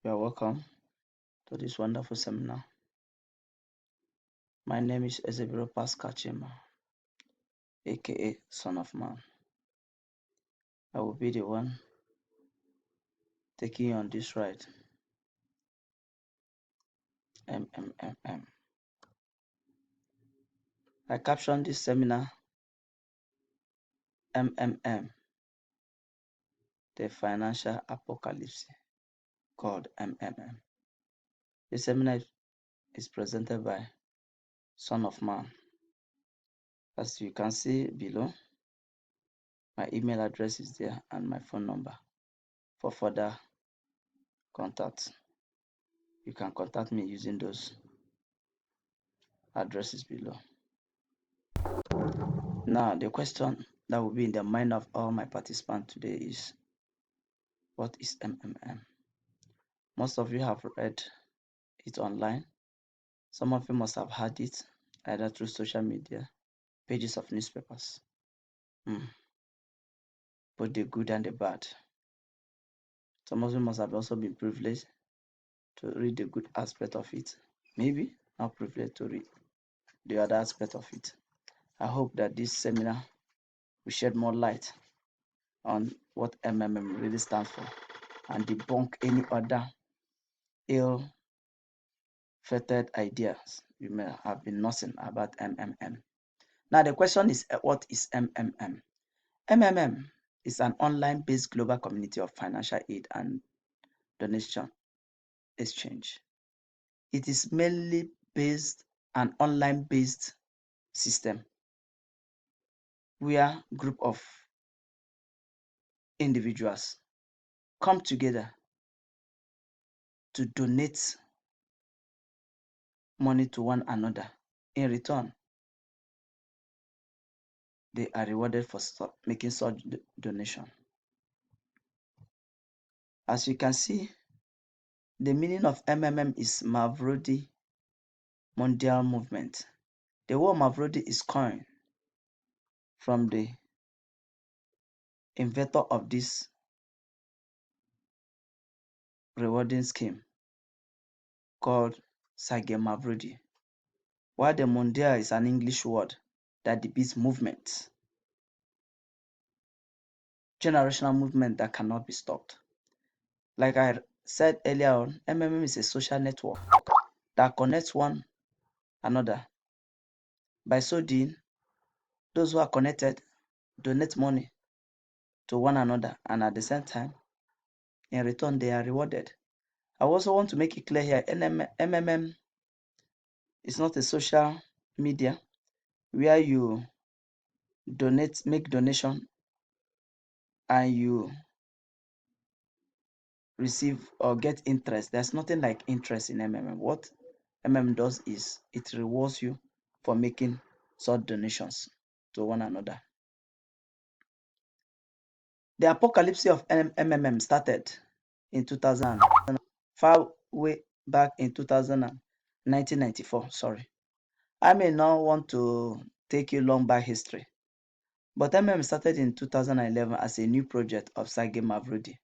You are welcome to this wonderful seminar. My name is Ezebiro Pascal Chima, aka Son of Man. I will be the one taking you on this ride. MMMM. I captioned this seminar MMM, the financial apocalypse, called MMM. The seminar is presented by Son of Man. As you can see below, my email address is there and my phone number for further contact. You can contact me using those addresses below. Now, the question that will be in the mind of all my participants today is, what is MMM? Most of you have read it online. Some of you must have heard it either through social media, pages of newspapers. Both the good and the bad. Some of you must have also been privileged to read the good aspect of it. Maybe not privileged to read the other aspect of it. I hope that this seminar will shed more light on what MMM really stands for and debunk any other ill-fated ideas you may have been nursing about MMM. Now the question is, what is MMM? MMM is an online-based global community of financial aid and donation exchange. It is mainly an online-based system where a group of individuals come together to donate money to one another. In return, they are rewarded for making such donation. As you can see, the meaning of MMM is Mavrodi Mondial Movement. The word Mavrodi is coined from the inventor of this rewarding scheme called Sergei Mavrodi, while the Mondial is an English word that depicts movement, generational movement that cannot be stopped. Like I said earlier on, MMM is a social network that connects one another. By so doing, those who are connected donate money to one another, and at the same time, in return, they are rewarded. I also want to make it clear here, MMM is not a social media where you make donation and you receive or get interest. There's nothing like interest in MMM. What MMM does is it rewards you for making such donations to one another. The apocalypse of MMM started in 2000, far way back in 1994. Sorry, I may not want to take you long back history, but MMM started in 2011 as a new project of Sergei Mavrodi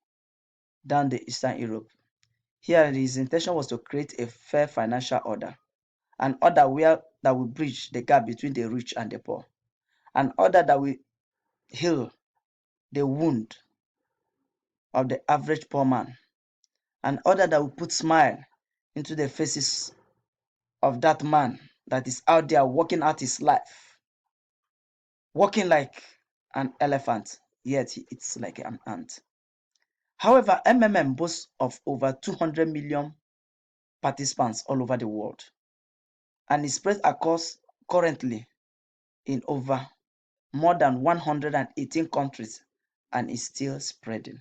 down the Eastern Europe. Here, his intention was to create a fair financial order, an order that will bridge the gap between the rich and the poor, an order that will heal the wound of the average poor man, an order that will put smile into the faces of that man that is out there working out his life, walking like an elephant, yet it's like an ant. However, MMM boasts of over 200 million participants all over the world and is spread across currently in over more than 118 countries and is still spreading.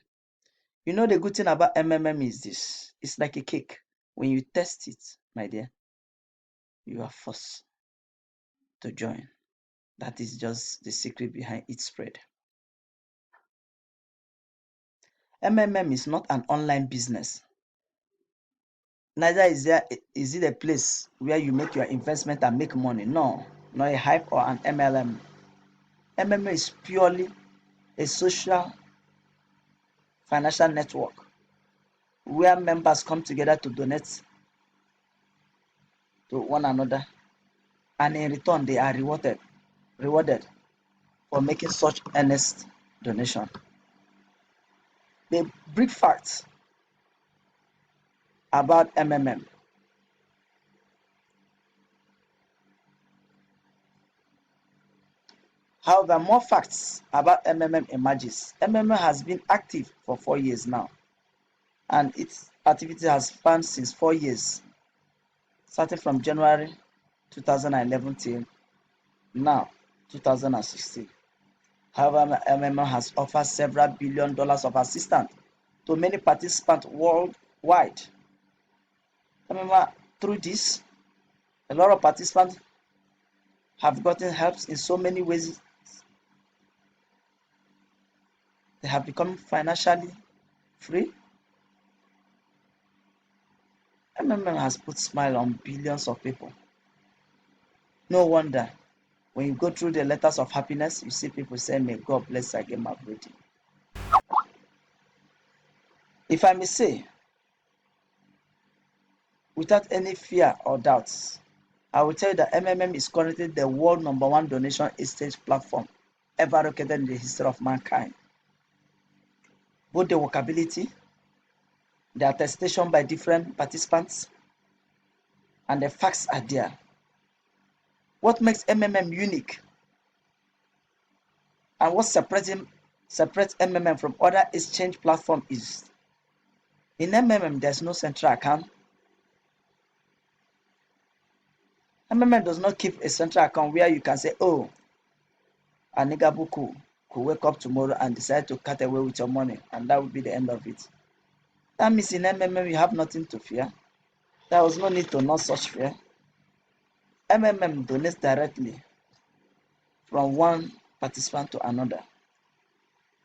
You know, the good thing about MMM is this: it's like a cake. When you test it, my dear, you are forced to join. That is just the secret behind its spread. MMM is not an online business. Neither is it a place where you make your investment and make money. No, not a hype or an MLM. MMM is purely a social financial network where members come together to donate to one another, and in return they are rewarded for making such earnest donation. The brief facts about MMM. However, more facts about MMM emerges. MMM has been active for 4 years now, and its activity has spanned since 4 years, starting from January 2011 till now, 2016. However, MMM has offered several billion dollars of assistance to many participants worldwide. MMM, through this, a lot of participants have gotten help in so many ways. They have become financially free. MMM has put smile on billions of people. No wonder when you go through the letters of happiness, you see people saying, "May God bless Sage Mavrodi." If I may say, without any fear or doubts, I will tell you that MMM is currently the world #1 donation exchange platform ever recorded in the history of mankind. Both the workability, the attestation by different participants, and the facts are there. What makes MMM unique and what separates MMM from other exchange platforms is, in MMM there's no central account. MMM does not keep a central account where you can say, "Oh, Anigabuku could wake up tomorrow and decide to cut away with your money, and that would be the end of it." That means in MMM you have nothing to fear. There was no need to know such fear. MMM donates directly from one participant to another.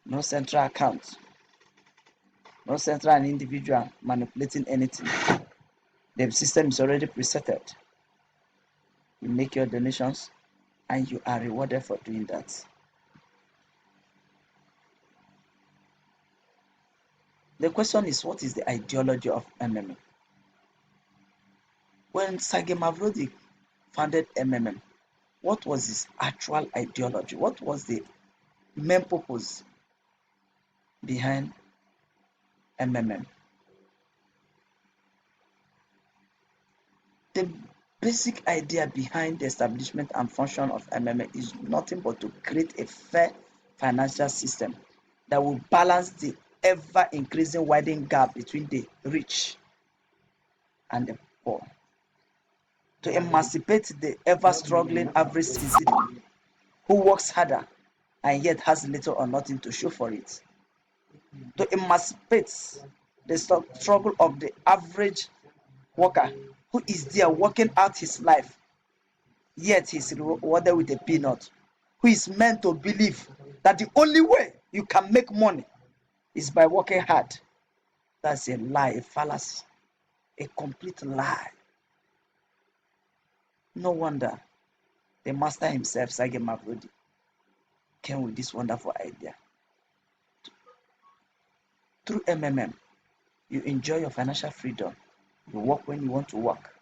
No central account. No central and individual manipulating anything. The system is already presetted. You make your donations and you are rewarded for doing that. The question is, what is the ideology of MMM? When Sage Mavrodi founded MMM, what was his actual ideology? What was the main purpose behind MMM? The basic idea behind the establishment and function of MMM is nothing but to create a fair financial system that will balance the ever-increasing widening gap between the rich and the poor, to emancipate the ever-struggling average citizen who works harder and yet has little or nothing to show for it, to emancipate the struggle of the average worker who is there working out his life, yet he's rewarded with a peanut, who is meant to believe that the only way you can make money is by working hard. That's a lie, a fallacy, a complete lie. No wonder the master himself, Sage Mavrodi, came with this wonderful idea. Through MMM, you enjoy your financial freedom. You work when you want to work,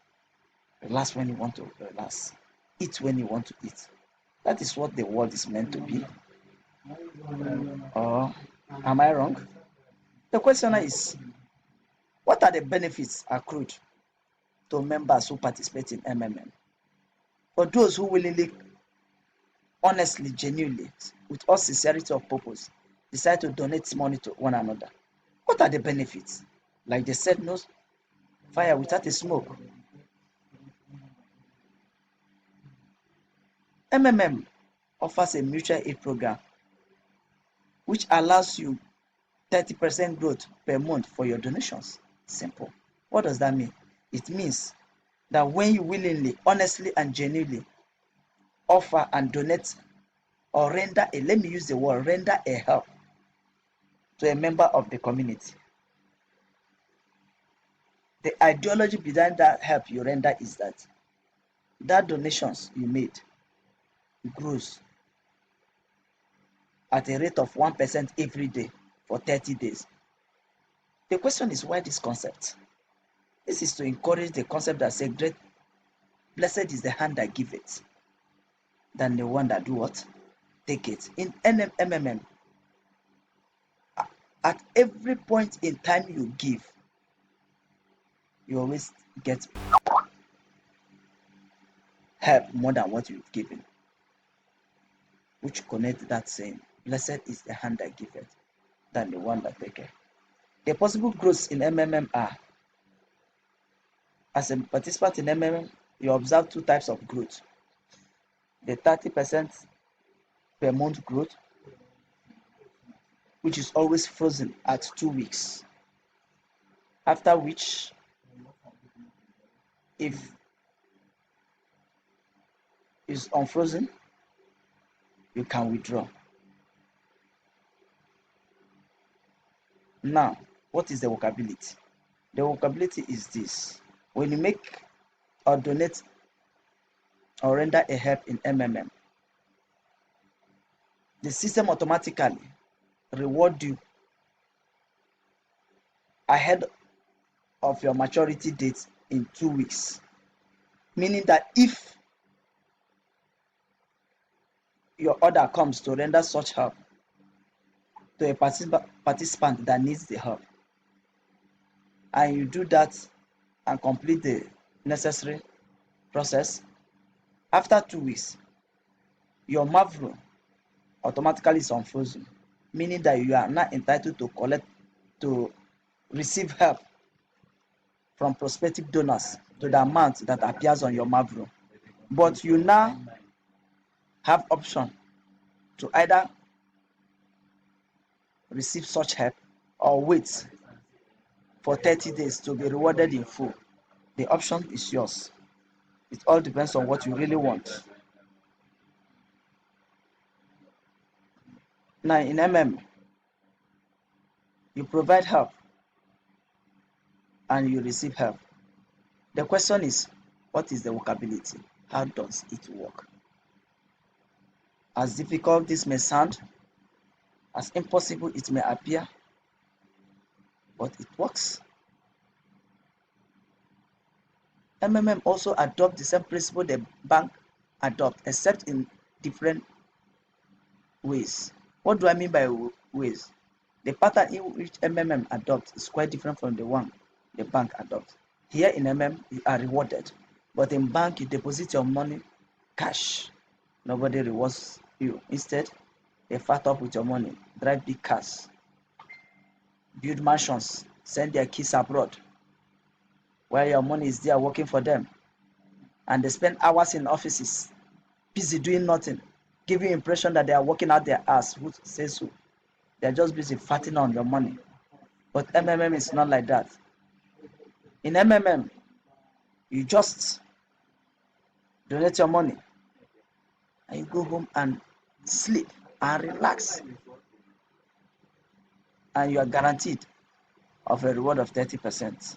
relax when you want to relax, eat when you want to eat. That is what the world is meant to be. Or am I wrong? The question is, what are the benefits accrued to members who participate in MMM? For those who willingly, honestly, genuinely, with all sincerity of purpose, decide to donate money to one another, what are the benefits? Like they said, no fire without a smoke. MMM offers a mutual aid program which allows you 30% growth per month for your donations. Simple. What does that mean? It means that when you willingly, honestly, and genuinely offer and donate or render a, let me use the word, render a help to a member of the community, the ideology behind that help you render is that donations you made grows at a rate of 1% every day for 30 days. The question is, why this concept? This is to encourage the concept that says, great, blessed is the hand that give it than the one that do what? Take it. In MMM, at every point in time you give, you always get help more than what you've given, which connect that saying, blessed is the hand that giveth than the one that taketh. The possible growths in MMM are, as a participant in MMM, you observe two types of growth. The 30% per month growth, which is always frozen at 2 weeks. After which, if it's unfrozen, you can withdraw. Now, what is the workability? The workability is this. When you make or donate or render a help in MMM, the system automatically reward you ahead of your maturity date in 2 weeks. Meaning that if your order comes to render such help to a participant that needs the help, and you do that and complete the necessary process, after 2 weeks, your MAVRO automatically is unfrozen, meaning that you are not entitled to receive help from prospective donors to the amount that appears on your MAVRO. But you now have option to either receive such help or wait for 30 days to be rewarded in full. The option is yours. It all depends on what you really want. Now in MM, you provide help and you receive help. The question is, what is the workability? How does it work? As difficult this may sound, as impossible it may appear, but it works. MMM also adopt the same principle the bank adopt, except in different ways. What do I mean by ways? The pattern in which MMM adopts is quite different from the one the bank adopts. Here in MM, you are rewarded, but in bank, you deposit your money cash. Nobody rewards you. Instead, they fat up with your money, drive big cars, build mansions, send their kids abroad, while your money is there working for them. And they spend hours in offices, busy doing nothing, giving you impression that they are working out their ass. Who says so? They're just busy fatting on your money. But MMM is not like that. In MMM, you just donate your money and you go home and sleep and relax. And you are guaranteed of a reward of 30%.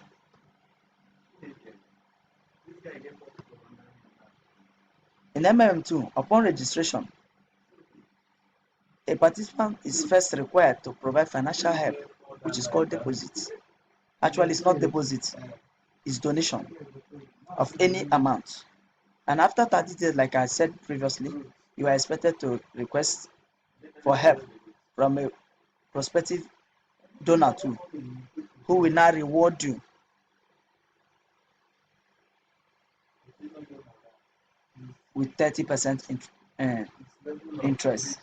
In MM2, upon registration, a participant is first required to provide financial help, which is called deposit. Actually, it's not deposit, it's donation of any amount. And after 30 days, like I said previously, you are expected to request for help from a prospective donor too, who will now reward you with 30% interest.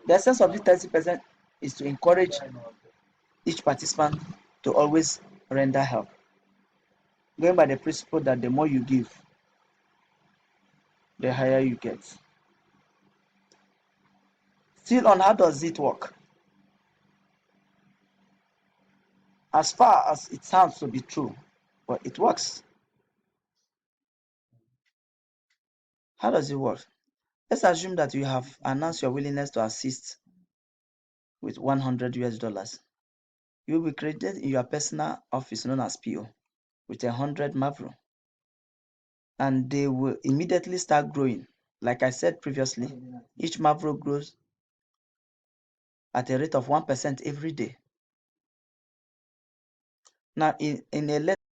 The essence of this 30% is to encourage each participant to always render help, going by the principle that the more you give, the higher you get. Still on how does it work? As far as it sounds to be true, but it works. How does it work? Let's assume that you have announced your willingness to assist with 100 US dollars. You will be credited in your personal office known as PO with 100 MAVRO, and they will immediately start growing. Like I said previously, each MAVRO grows at a rate of 1% every day. Now, in a letter